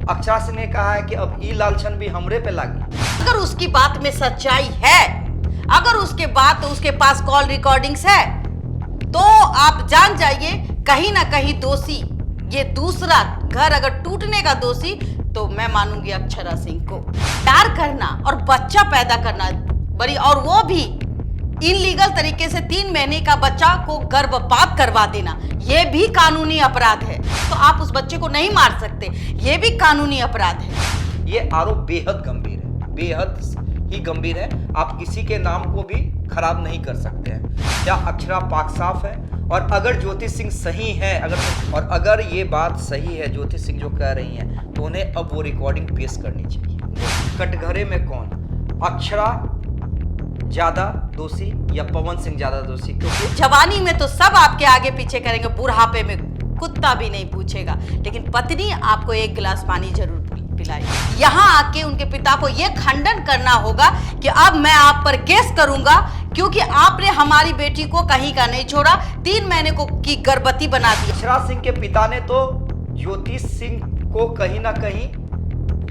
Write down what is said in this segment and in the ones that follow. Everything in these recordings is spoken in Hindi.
अक्षरा सिंह ने कहा है कि अब ई लालछन भी हमरे पे लागी। अगर उसकी बात में सच्चाई है, अगर उसके पास कॉल रिकॉर्डिंग्स है, तो आप जान जाइए कहीं ना कहीं दोषी, ये दूसरा घर अगर टूटने का दोषी तो मैं मानूंगी अक्षरा सिंह को। प्यार करना और बच्चा पैदा करना बड़ी, और वो भी इनलीगल तरीके से 3 महीने का बच्चा को गर्भपात करवा देना, ये भी कानूनी अपराध है। तो आप उस बच्चे को नहीं मार सकते, ये भी कानूनी अपराध है। ये आरोप बेहद गंभीर है, बेहद ही गंभीर है। आप किसी के नाम को भी खराब नहीं कर सकते हैं। क्या अक्षरा पाक साफ है? और अगर ज्योति सिंह सही है, अगर ये बात सही है ज्योति सिंह जो कह रही हैं, तो उन्हें अब वो रिकॉर्डिंग पेश करनी चाहिए। कटघरे में कौन, अक्षरा ज्यादा दोषी या पवन सिंह ज्यादा दोषी? क्योंकि जवानी में तो सब आपके आगे पीछे करेंगे, बुढ़ापे में कुत्ता भी नहीं पूछेगा, लेकिन पत्नी आपको 1 गिलास पानी जरूर पिलाएगी। यहाँ आके उनके पिता को यह खंडन करना होगा कि अब मैं आप पर केस करूंगा, क्योंकि आपने हमारी बेटी को कहीं का नहीं छोड़ा, 3 महीने की गर्भवती बना दी। अक्षरा सिंह के पिता ने तो ज्योति सिंह को कहीं ना कहीं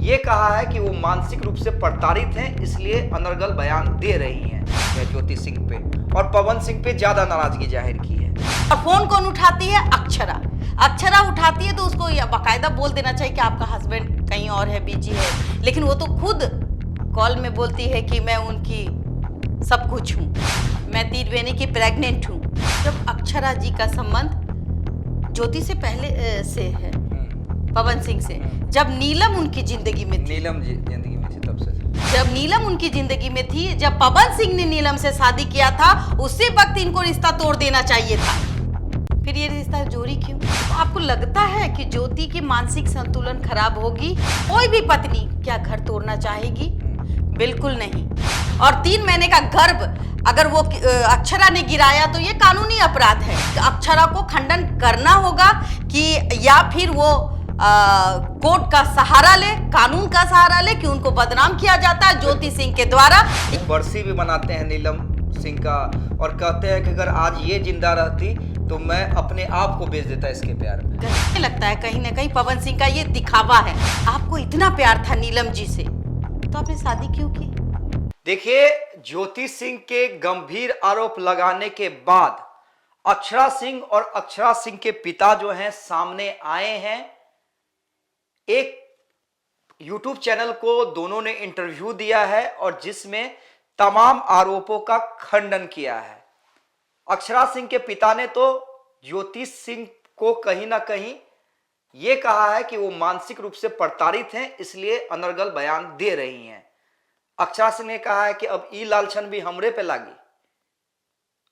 ये कहा है कि वो मानसिक रूप से प्रताड़ित हैं, इसलिए अनर्गल बयान दे रही हैं ज्योति सिंह पे, और पवन सिंह पे ज्यादा नाराजगी जाहिर की है। और फोन कौन उठाती है? अक्षरा उठाती है, तो उसको बाकायदा बोल देना चाहिए कि आपका हस्बैंड कहीं और है, बिजी है, लेकिन वो तो खुद कॉल में बोलती है कि मैं उनकी सब कुछ हूँ, मैं 3 महीने की प्रेग्नेंट हूँ। जब अक्षरा जी का संबंध ज्योति से पहले से है, पवन सिंह से, जब नीलम उनकी जिंदगी में थी, जिंदगी में थी तब से, जब नीलम उनकी जिंदगी में थी, जब पवन सिंह ने नीलम से शादी किया था, उसी वक्त इनको रिश्ता तोड़ देना चाहिए था। फिर ये रिश्ता जोड़ी क्यों? तो आपको लगता है कि ज्योति की मानसिक संतुलन खराब होगी? कोई भी पत्नी क्या घर तोड़ना चाहेगी? बिल्कुल नहीं। और 3 महीने का गर्भ अगर वो अक्षरा ने गिराया तो ये कानूनी अपराध है। अक्षरा को खंडन करना होगा कि या फिर वो कोर्ट का सहारा ले, कानून का सहारा ले, कि उनको बदनाम किया जाता है ज्योति सिंह के द्वारा। बरसी भी मनाते हैं नीलम सिंह का, और कहते हैं कि अगर आज ये जिंदा रहती तो मैं अपने आप को बेच देता इसके प्यार में। मुझे लगता है कहीं ना कहीं पवन सिंह का ये दिखावा है। आपको इतना प्यार था नीलम जी से, तो आपने शादी क्यों की? देखिए, ज्योति सिंह के गंभीर आरोप लगाने के बाद अक्षरा सिंह और अक्षरा सिंह के पिता जो हैं सामने आए हैं। एक YouTube चैनल को दोनों ने इंटरव्यू दिया है और जिसमें तमाम आरोपों का खंडन किया है। अक्षरा सिंह के पिता ने तो ज्योति सिंह को कहीं ना कहीं यह कहा है कि वो मानसिक रूप से प्रताड़ित हैं, इसलिए अनर्गल बयान दे रही हैं। अक्षरा सिंह ने कहा है कि अब ई लालछन भी हमरे पे लागी।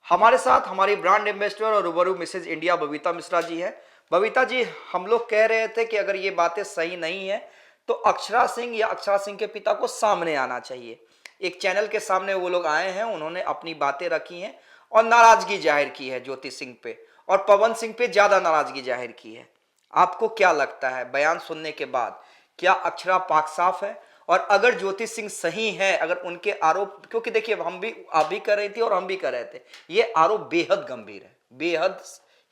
हमारे साथ हमारी ब्रांड एम्बेसडर और रूबरू मिसेज इंडिया बबीता मिश्रा जी है। बबीता जी, हम लोग कह रहे थे कि अगर ये बातें सही नहीं है तो अक्षरा सिंह या अक्षरा सिंह के पिता को सामने आना चाहिए। एक चैनल के सामने वो लोग आए हैं, उन्होंने अपनी बातें रखी हैं और नाराजगी जाहिर की है ज्योति सिंह पे, और पवन सिंह पे ज्यादा नाराजगी जाहिर की है। आपको क्या लगता है बयान सुनने के बाद, क्या अक्षरा पाक साफ है? और अगर ज्योति सिंह सही है, अगर उनके आरोप, क्योंकि देखिए आप भी कर रही थी और हम भी कर रहे थे, ये आरोप बेहद गंभीर है, बेहद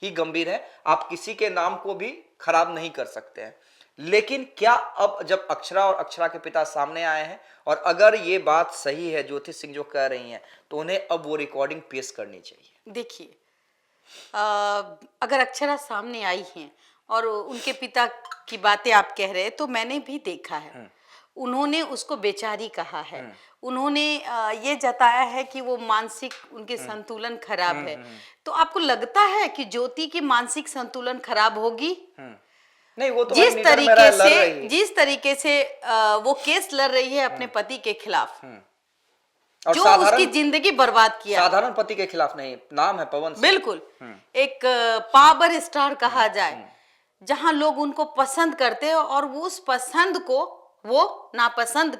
ही गंभीर है। आप किसी के नाम को भी खराब नहीं कर सकते हैं। लेकिन क्या अब जब अक्षरा और अक्षरा के पिता सामने आए हैं और अगर ये बात सही है ज्योति सिंह जो कह रही हैं, तो उन्हें अब वो रिकॉर्डिंग पेश करनी चाहिए? देखिए, अगर अक्षरा सामने आई हैं और उनके पिता की बातें आप कह रहे हैं, तो मैंने भी देखा है। उन्होंने उसको बेचारी कहा है, उन्होंने ये जताया है कि वो मानसिक उनके संतुलन खराब है। तो आपको लगता है कि ज्योति की मानसिक संतुलन खराब होगी? नहीं, वो तो जिस तरीके से वो केस लड़ रही है अपने पति के खिलाफ, और जो उसकी जिंदगी बर्बाद किया। साधारण पति के खिलाफ नहीं, नाम है पवन सिंह। बिल्कुल, एक पावर स्टार कहा जाए, जहां लोग उनको पसंद करते हैं और उस पसंद को वो नापसंद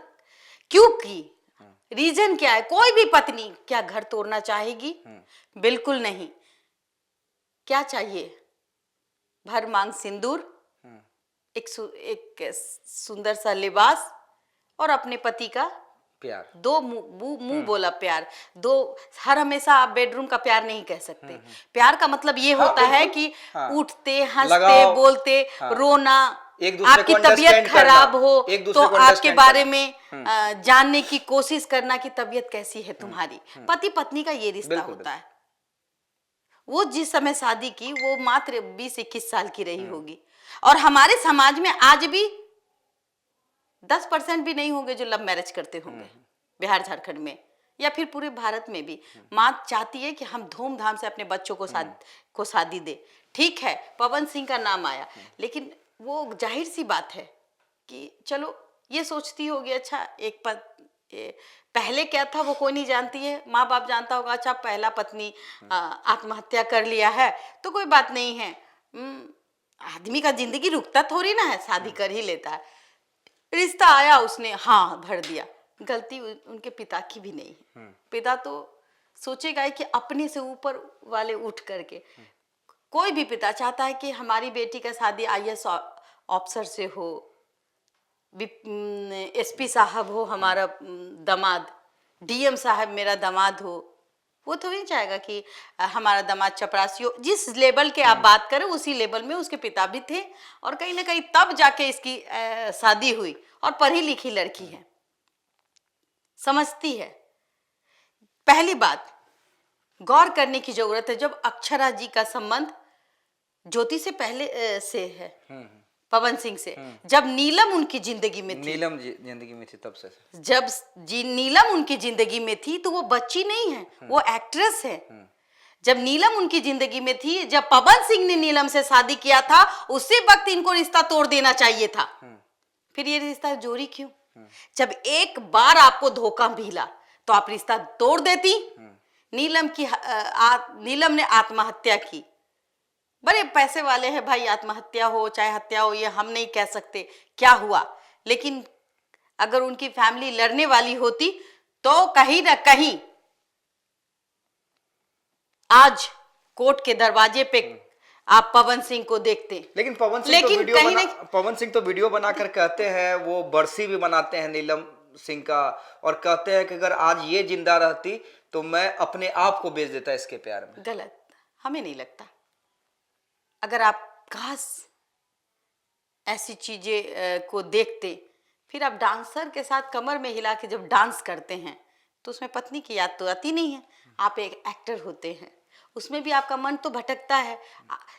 क्यों की? रीजन क्या है? कोई भी पत्नी क्या घर तोड़ना चाहेगी? बिल्कुल नहीं। क्या चाहिए? भर मांग सिंदूर, एक सुंदर सा लिबास और अपने पति का प्यार। दो मुंह बोला प्यार। दो हर हमेशा आप बेडरूम का प्यार नहीं कह सकते। प्यार का मतलब ये होता है कि उठते, हंसते, बोलते, रोना, एक दूसरे आपकी को तबीयत understand खराब करना, हो एक दूसरे तो को आपके understand बारे करना। में जानने की कोशिश करना कि तबीयत कैसी है तुम्हारी। पति पत्नी का ये रिश्ता बिल्कुल, होता है। वो जिस समय शादी की वो मात्र 20-21 साल की रही होगी, और हमारे समाज में आज भी 10% भी नहीं होंगे जो लव मैरिज करते होंगे बिहार झारखंड में, या फिर पूरे भारत में भी। माँ चाहती है कि हम धूमधाम से अपने बच्चों को शादी दे। ठीक है, पवन सिंह का नाम आया, लेकिन वो जाहिर सी बात है कि चलो ये सोचती होगी, अच्छा पहले क्या था वो कोई नहीं जानती है, माँ बाप जानता होगा, अच्छा पहला पत्नी आत्महत्या कर लिया है तो कोई बात नहीं है। आदमी का जिंदगी रुकता थोड़ी ना है, शादी कर ही लेता है। रिश्ता आया, उसने हाँ भर दिया। गलती उनके पिता की भी नहीं है। पिता तो सोचेगा ही कि अपने से ऊपर वाले उठ करके, कोई भी पिता चाहता है कि हमारी बेटी का शादी IAS ऑफिसर से हो, SP साहब हो हमारा दामाद, DM साहब मेरा दामाद हो। वो तो नहीं चाहेगा कि हमारा दामाद चपरासी हो। जिस लेवल के आप बात करें उसी लेवल में उसके पिता भी थे, और कहीं ना कहीं तब जाके इसकी शादी हुई। और पढ़ी लिखी लड़की है, समझती है। पहली बात गौर करने की जरूरत है, जब अक्षरा जी का संबंध ज्योति से पहले से है, पवन सिंह से, जब नीलम उनकी जिंदगी में थी, नीलम जिंदगी में थी तब से, जब नीलम उनकी जिंदगी में थी तो वो बच्ची नहीं है, वो एक्ट्रेस है। जब नीलम उनकी जिंदगी में थी, जब पवन सिंह ने नीलम से शादी किया था, उसी वक्त इनको रिश्ता तोड़ देना चाहिए था। फिर ये रिश्ता जोड़ी क्यों? जब एक बार आपको धोखा मिला तो आप रिश्ता तोड़ देती। नीलम ने आत्महत्या की। बड़े पैसे वाले हैं भाई, आत्महत्या हो चाहे हत्या हो ये हम नहीं कह सकते क्या हुआ, लेकिन अगर उनकी फैमिली लड़ने वाली होती तो कहीं ना कहीं आज कोर्ट के दरवाजे पे आप पवन सिंह को देखते। लेकिन पवन सिंह तो वीडियो बनाकर कहते हैं, वो बरसी भी बनाते हैं नीलम सिंह का, और कहते हैं कि अगर आज ये जिंदा रहती तो मैं अपने आप को बेच देता इसके प्यार में। गलत, हमें नहीं लगता। अगर आप खास ऐसी चीजें को देखते, फिर आप डांसर के साथ कमर में हिला के जब डांस करते हैं तो उसमें पत्नी की याद तो आती नहीं है। आप एक एक्टर होते हैं, उसमें भी आपका मन तो भटकता है।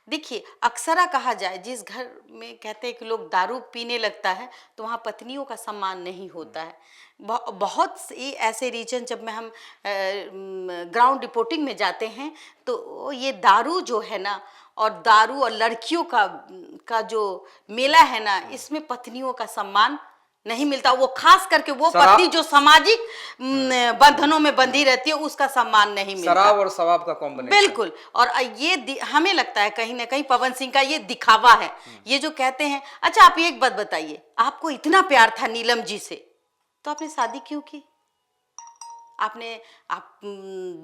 देखिए, अक्सरा कहा जाए, जिस घर में कहते हैं कि लोग दारू पीने लगता है तो वहाँ पत्नियों का सम्मान नहीं होता है। बहुत से ऐसे रीजन, जब में हम ग्राउंड रिपोर्टिंग में जाते हैं तो ये दारू जो है ना, और दारू और लड़कियों का जो मेला है ना, इसमें पत्नियों का सम्मान नहीं मिलता। वो खास करके वो पत्नी जो सामाजिक बंधनों में बंधी रहती है, उसका सम्मान नहीं मिलता। शराब और शवाब का कॉम्बिनेशन। बिल्कुल। और ये हमें लगता है कहीं ना कहीं पवन सिंह का ये दिखावा है। ये जो कहते हैं, अच्छा आप एक बात बताइए, आपको इतना प्यार था नीलम जी से तो आपने शादी क्यों की? आप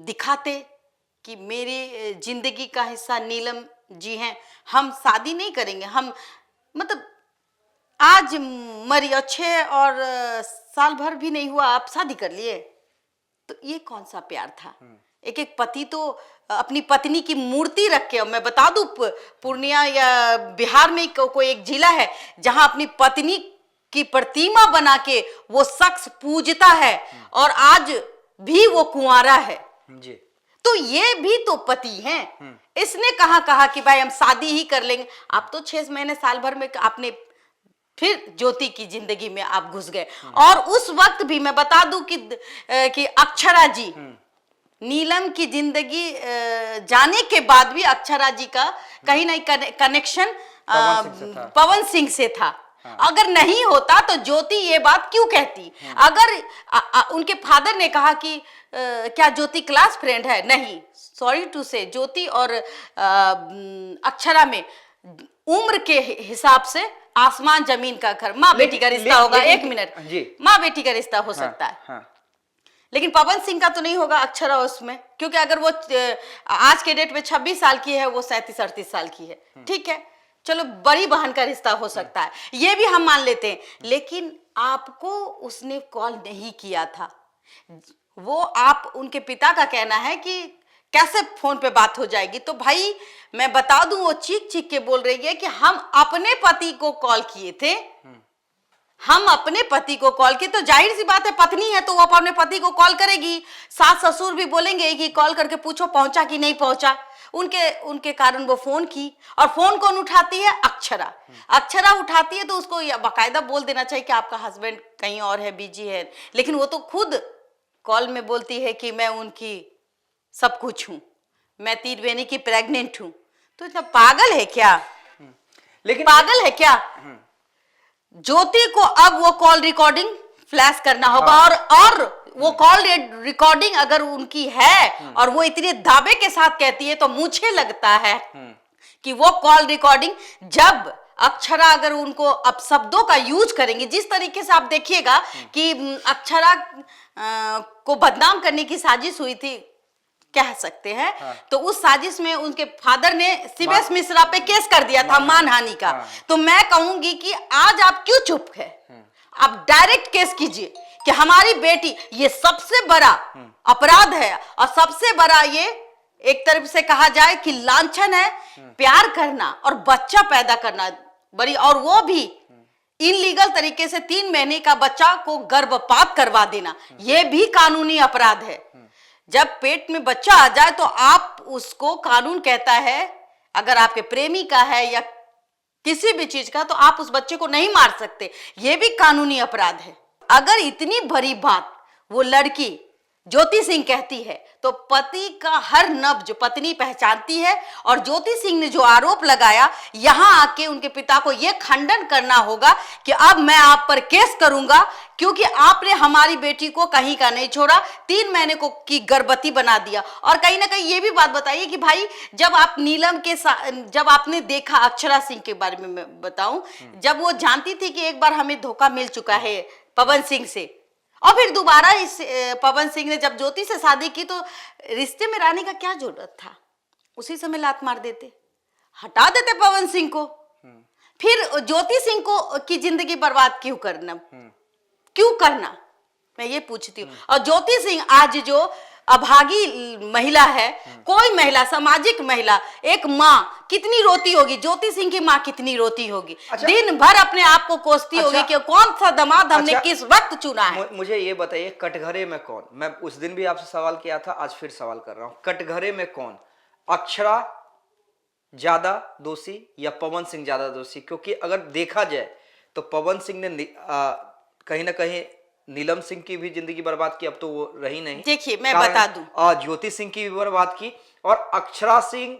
दिखाते कि मेरी जिंदगी का हिस्सा नीलम जी हैं, हम शादी नहीं करेंगे, हम मतलब आज मरी और 6 और साल भर भी नहीं हुआ आप शादी कर लिए, तो ये कौन सा प्यार था? एक पति तो अपनी पत्नी की मूर्ति रख के, और मैं बता दूं पूर्णिया या बिहार में कोई एक जिला है जहां अपनी पत्नी की प्रतिमा बना के वो शख्स पूजता है और आज भी वो कुंवारा है जी। तो ये भी तो पति हैं। इसने कहा कि भाई हम शादी ही कर लेंगे। आप तो 6 महीने साल भर में आपने फिर ज्योति की जिंदगी में आप घुस गए। और उस वक्त भी मैं बता दूं कि अक्षरा जी, नीलम की जिंदगी जाने के बाद भी अक्षरा जी का कहीं ना कहीं कनेक्शन पवन सिंह से था। अगर नहीं होता तो ज्योति ये बात क्यों कहती? अगर उनके फादर ने कहा कि क्या ज्योति क्लास फ्रेंड है, नहीं, सॉरी टू से, ज्योति और अक्षरा में उम्र के हिसाब से आसमान जमीन का घर, माँ बेटी का रिश्ता होगा। एक मिनट, माँ बेटी का रिश्ता हो सकता है, लेकिन पवन सिंह का तो नहीं होगा अक्षरा उसमें, क्योंकि अगर वो आज के डेट में 26 साल की है, वो 37-38 साल की है। ठीक है, चलो बड़ी बहन का रिश्ता हो सकता है, ये भी हम मान लेते हैं, लेकिन आपको उसने कॉल नहीं किया था। वो आप उनके पिता का कहना है कि कैसे फोन पे बात हो जाएगी? तो भाई मैं बता दूं, वो चीख चीख के बोल रही है कि हम अपने पति को कॉल किए थे, हम अपने पति को कॉल किए। तो जाहिर सी बात है, पत्नी है तो वो अपने पति को कॉल करेगी। सास ससुर भी बोलेंगे कि कॉल करके पूछो पहुंचा कि नहीं पहुंचा। उनके कारण वो फोन की, और फोन कौन उठाती है? अक्षरा। अक्षरा उठाती है तो उसको बाकायदा बोल देना चाहिए कि आपका हस्बैंड कहीं और है, बिजी है, लेकिन वो तो खुद कॉल में बोलती है कि मैं उनकी सब कुछ हूं, मैं 3 महीने की प्रेग्नेंट हूं। तो इतना पागल है क्या? लेकिन पागल है क्या? ज्योति को अब वो कॉल रिकॉर्डिंग फ्लैश करना होगा। और वो कॉल रिकॉर्डिंग अगर उनकी है और वो इतने दावे के साथ कहती है, तो मुझे लगता है कि वो कॉल रिकॉर्डिंग जब अक्षरा अगर उनको अब शब्दों का यूज करेंगे, जिस तरीके से आप देखिएगा कि अक्षरा को बदनाम करने की साजिश हुई थी, कह सकते हैं, तो उस साजिश में उनके फादर ने सीबीएस मिश्रा पे केस कर दिया था मानहानि का। तो मैं कहूंगी कि आज आप क्यों चुप है? आप डायरेक्ट केस कीजिए कि हमारी बेटी, ये सबसे बड़ा अपराध है और सबसे बड़ा ये एक तरफ से कहा जाए कि लांछन है। प्यार करना और बच्चा पैदा करना बड़ी, और वो भी इनलीगल तरीके से 3 महीने का बच्चा को गर्भपात करवा देना, ये भी कानूनी अपराध है। जब पेट में बच्चा आ जाए तो आप उसको, कानून कहता है अगर आपके प्रेमी का है या किसी भी चीज का, तो आप उस बच्चे को नहीं मार सकते, ये भी कानूनी अपराध है। अगर इतनी बड़ी बात वो लड़की ज्योति सिंह कहती है, तो पति का हर नब्ज पत्नी पहचानती है। और ज्योति सिंह ने जो आरोप लगाया, यहां आके उनके पिता को यह खंडन करना होगा कि अब मैं आप पर केस करूंगा, क्योंकि आपने हमारी बेटी को कहीं का नहीं छोड़ा, 3 महीने को की गर्भवती बना दिया। और कहीं ना कहीं ये भी बात बताइए कि भाई, जब आप नीलम के साथ, जब आपने देखा अक्षरा सिंह के बारे में मैं बताऊं, जब वो जानती थी कि एक बार हमें धोखा मिल चुका है पवन सिंह से, और फिर दोबारा इस पवन सिंह ने जब ज्योति से शादी की, तो रिश्ते में रहने का क्या जरूरत था? उसी समय लात मार देते, हटा देते पवन सिंह को। फिर ज्योति सिंह को की जिंदगी बर्बाद क्यों करना? क्यों करना, मैं ये पूछती हूँ। और ज्योति सिंह आज जो अभागी महिला है, कोई महिला, सामाजिक महिला, एक माँ कितनी रोती होगी, ज्योति सिंह की माँ कितनी रोती होगी। अच्छा, दिन भर अपने आप को कोसती होगी कि कौन सा दामाद हमने किस वक्त चुना है। मुझे ये बताइए, कटघरे में कौन? मैं उस दिन भी आपसे सवाल किया था, आज फिर सवाल कर रहा हूं, कटघरे में कौन? अक्षरा ज्यादा दोषी या पवन सिंह ज्यादा दोषी? क्योंकि अगर देखा जाए तो पवन सिंह ने कहीं ना कहीं नीलम सिंह की भी जिंदगी बर्बाद की, अब तो वो रही नहीं। देखिए मैं बता दूं, ज्योति सिंह की भी बर्बाद की, और अक्षरा सिंह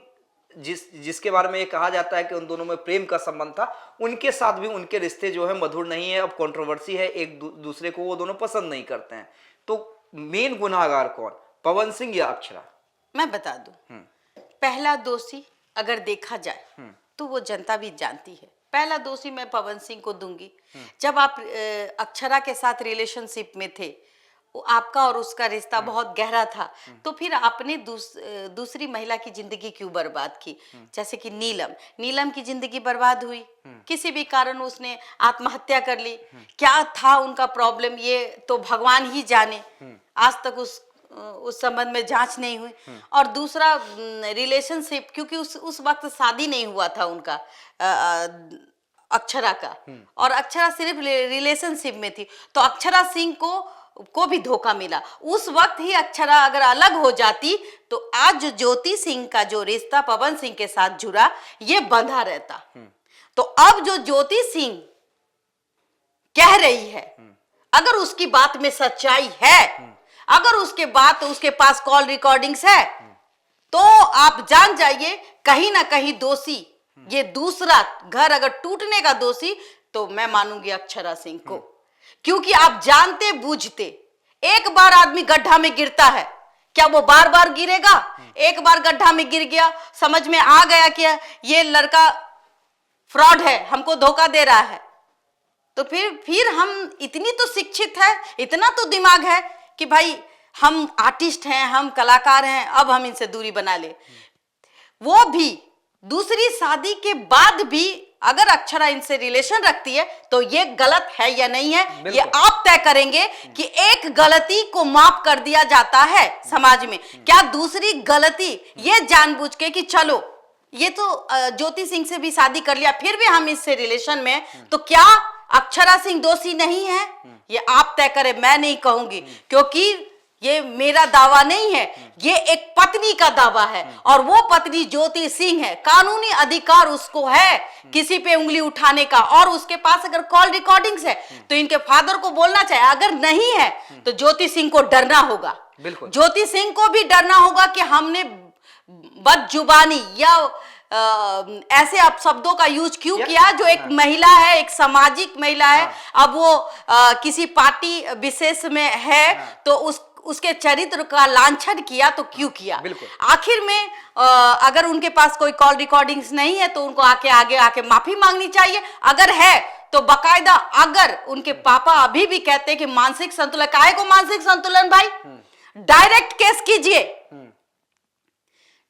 जिसके बारे में ये कहा जाता है कि उन दोनों में प्रेम का संबंध था, उनके साथ भी उनके रिश्ते जो है मधुर नहीं है। अब कंट्रोवर्सी है, एक दूसरे को वो दोनों पसंद नहीं करते हैं। तो मेन गुनाहगार कौन, पवन सिंह या अक्षरा? मैं बता दूं, पहला दोषी अगर देखा जाए तो वो जनता भी जानती है। पहला दोषी मैं पवन सिंह को दूंगी। जब आप अक्षरा के साथ रिलेशनशिप में थे, आपका और उसका रिश्ता बहुत गहरा था, तो फिर आपने दूसरी महिला की जिंदगी क्यों बर्बाद की? जैसे कि नीलम की जिंदगी बर्बाद हुई, किसी भी कारण उसने आत्महत्या कर ली। क्या था उनका प्रॉब्लम, ये तो भगवान ही जाने। आज तक उस संबंध में जांच नहीं हुई। और दूसरा रिलेशनशिप, क्योंकि उस वक्त शादी नहीं हुआ था उनका अक्षरा का, और अक्षरा सिर्फ रिलेशनशिप में थी, तो अक्षरा सिंह को भी धोखा मिला। उस वक्त ही अक्षरा अगर अलग हो जाती, तो आज जो ज्योति सिंह का जो रिश्ता पवन सिंह के साथ जुड़ा, ये बंधा रहता। तो अब जो ज्योति सिंह कह रही है, अगर उसकी बात में सच्चाई है, अगर उसके पास कॉल रिकॉर्डिंग्स है, तो आप जान जाइए कहीं ना कहीं दोषी, ये दूसरा घर अगर टूटने का दोषी, तो मैं मानूंगी अक्षरा सिंह को। क्योंकि आप जानते बूझते, एक बार आदमी गड्ढा में गिरता है, क्या वो बार बार गिरेगा? एक बार गड्ढा में गिर गया, समझ में आ गया कि ये लड़का फ्रॉड है, हमको धोखा दे रहा है, तो फिर हम इतनी तो शिक्षित है, इतना तो दिमाग है कि भाई हम आर्टिस्ट हैं, हम कलाकार हैं, अब हम इनसे दूरी बना ले। वो भी दूसरी शादी के बाद भी अगर अक्षरा इनसे रिलेशन रखती है तो ये गलत है या नहीं है, ये बिल्कुल। आप तय करेंगे कि एक गलती को माफ कर दिया जाता है समाज में, क्या दूसरी गलती ये जानबूझ के कि चलो ये तो ज्योति सिंह से भी शादी कर लिया फिर भी हम इससे रिलेशन में हैं, तो क्या अक्षरा सिंह दोषी नहीं है? ये आप तय करें, मैं नहीं कहूंगी, क्योंकि ये मेरा दावा नहीं है, ये एक पत्नी का दावा है और वो पत्नी ज्योति सिंह है। कानूनी अधिकार उसको है किसी पे उंगली उठाने का, और उसके पास अगर कॉल रिकॉर्डिंग्स है तो इनके फादर को बोलना चाहिए, अगर नहीं है तो ज्योति सिंह को डरना होगा। बिल्कुल। ज्योति सिंह को भी डरना होगा कि हमने बदजुबानी या ऐसे आप शब्दों का यूज क्यों किया, जो एक महिला है, एक सामाजिक महिला है, अब वो किसी पार्टी विशेष में है तो उसके चरित्र का लांछन किया तो क्यों किया? आखिर में अगर उनके पास कोई कॉल रिकॉर्डिंग्स नहीं है तो उनको आगे आके माफी मांगनी चाहिए, अगर है तो बकायदा। अगर उनके पापा अभी भी कहते हैं कि मानसिक संतुलन, काहे को मानसिक संतुलन भाई, डायरेक्ट केस कीजिए,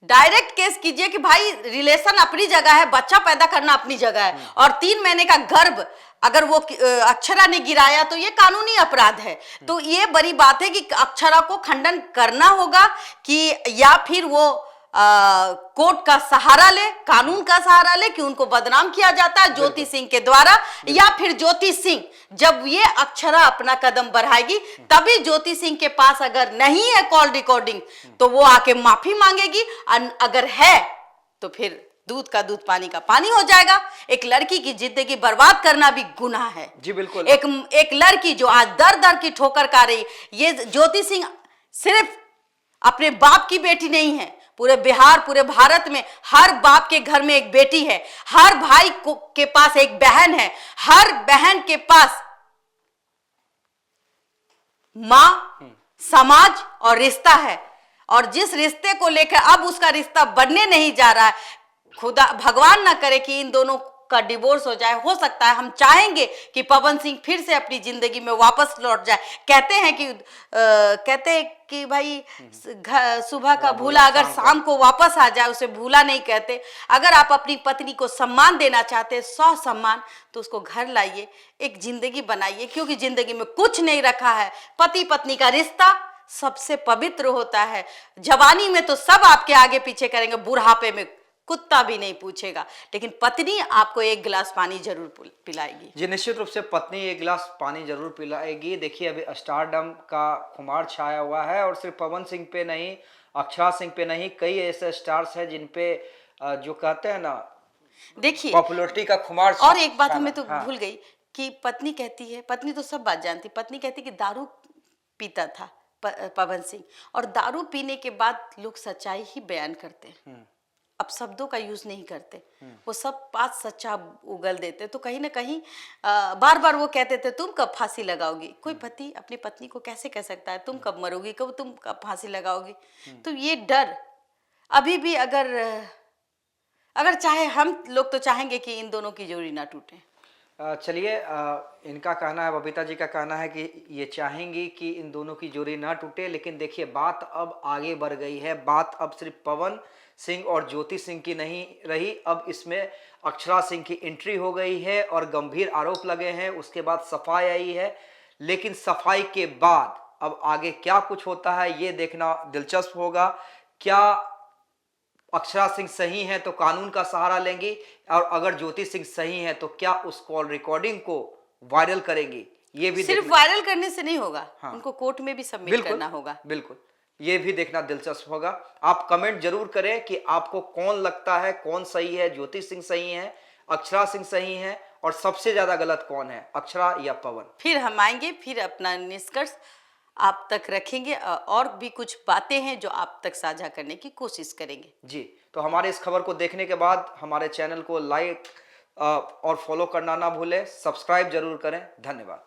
डायरेक्ट केस कीजिए कि भाई रिलेशन अपनी जगह है, बच्चा पैदा करना अपनी जगह है, और 3 महीने का गर्भ अगर वो अक्षरा ने गिराया तो ये कानूनी अपराध है। तो ये बड़ी बात है कि अक्षरा को खंडन करना होगा कि या फिर वो कोर्ट का सहारा ले, कानून का सहारा ले कि उनको बदनाम किया जाता है ज्योति सिंह के द्वारा, या फिर ज्योति सिंह जब ये अक्षरा अपना कदम बढ़ाएगी तभी ज्योति सिंह के पास अगर नहीं है कॉल रिकॉर्डिंग तो वो आके माफी मांगेगी, अगर है तो फिर दूध का दूध पानी का पानी हो जाएगा। एक लड़की की जिंदगी बर्बाद करना भी गुनाह है। जी बिल्कुल। एक लड़की जो आज दर दर की ठोकर खा रही, ये ज्योति सिंह सिर्फ अपने बाप की बेटी नहीं है, पूरे बिहार पूरे भारत में हर बाप के घर में एक बेटी है, हर भाई के पास एक बहन है, हर बहन के पास मां, समाज और रिश्ता है, और जिस रिश्ते को लेकर अब उसका रिश्ता बनने नहीं जा रहा है, खुदा भगवान ना करे कि इन दोनों का डिवोर्स हो जाए। हो सकता है, हम चाहेंगे कि पवन सिंह फिर से अपनी जिंदगी में वापस लौट जाए। कहते हैं कि भाई सुबह का भूला अगर शाम को वापस आ जाए उसे भूला नहीं कहते। अगर आप अपनी पत्नी को सम्मान देना चाहते हैं, 100 सम्मान, तो उसको घर लाइए, एक जिंदगी बनाइए, क्योंकि जिंदगी में कुछ नहीं रखा है। पति पत्नी का रिश्ता सबसे पवित्र होता है। जवानी में तो सब आपके आगे पीछे करेंगे, बुढ़ापे में कुत्ता भी नहीं पूछेगा, लेकिन पत्नी आपको 1 गिलास पानी जरूर पिलाएगी। जी निश्चित रूप से पत्नी 1 गिलास पानी जरूर पिलाएगी। देखिए अभी स्टारडम का खुमार छाया हुआ है, और सिर्फ पवन सिंह पे नहीं, अक्षरा सिंह पे नहीं, कई ऐसे स्टार्स हैं जिन पे जो कहते हैं ना, देखिए पॉपुलैरिटी का खुमार। और एक बात हमें तो भूल गई कि पत्नी कहती है, पत्नी तो सब बात जानती, पत्नी कहती कि दारू पीता था पवन सिंह, और दारू पीने के बाद लोग सच्चाई ही बयान करते हैं, अब शब्दों का यूज नहीं करते, वो सब बात सच्चा उगल देते। तो कहीं ना कहीं बार बार वो कहते थे तुम कब फांसी लगाओगी। कोई पति अपनी पत्नी को कैसे कह सकता है तुम कब मरोगी, कब तुम कब फांसी लगाओगी। तो ये डर अभी भी अगर चाहे, हम लोग तो चाहेंगे कि इन दोनों की जोड़ी ना टूटे। चलिए, इनका कहना है, बबीता जी का कहना है कि ये चाहेंगी कि इन दोनों की जोड़ी ना टूटे, लेकिन देखिए बात अब आगे बढ़ गई है। बात अब सिर्फ पवन सिंह और ज्योति सिंह की नहीं रही, अब इसमें अक्षरा सिंह की एंट्री हो गई है और गंभीर आरोप लगे हैं। उसके बाद सफाई आई है, लेकिन सफाई के बाद अब आगे क्या कुछ होता है ये देखना दिलचस्प होगा। क्या अक्षरा सिंह सही है तो कानून का सहारा लेंगी, और अगर ज्योति सिंह सही है तो क्या उस कॉल रिकॉर्डिंग को वायरल करेंगी। ये भी सिर्फ वायरल करने से नहीं होगा, उनको कोर्ट में भी सबमिट करना होगा। बिल्कुल, ये भी देखना दिलचस्प होगा। आप कमेंट जरूर करें कि आपको कौन लगता है, कौन सही है, ज्योति सिंह सही है, अक्षरा सिंह सही है, और सबसे ज्यादा गलत कौन है, अक्षरा या पवन। फिर हम आएंगे, फिर अपना निष्कर्ष आप तक रखेंगे, और भी कुछ बातें हैं जो आप तक साझा करने की कोशिश करेंगे। जी, तो हमारे इस खबर को देखने के बाद हमारे चैनल को लाइक और फॉलो करना ना भूलें, सब्सक्राइब जरूर करें। धन्यवाद।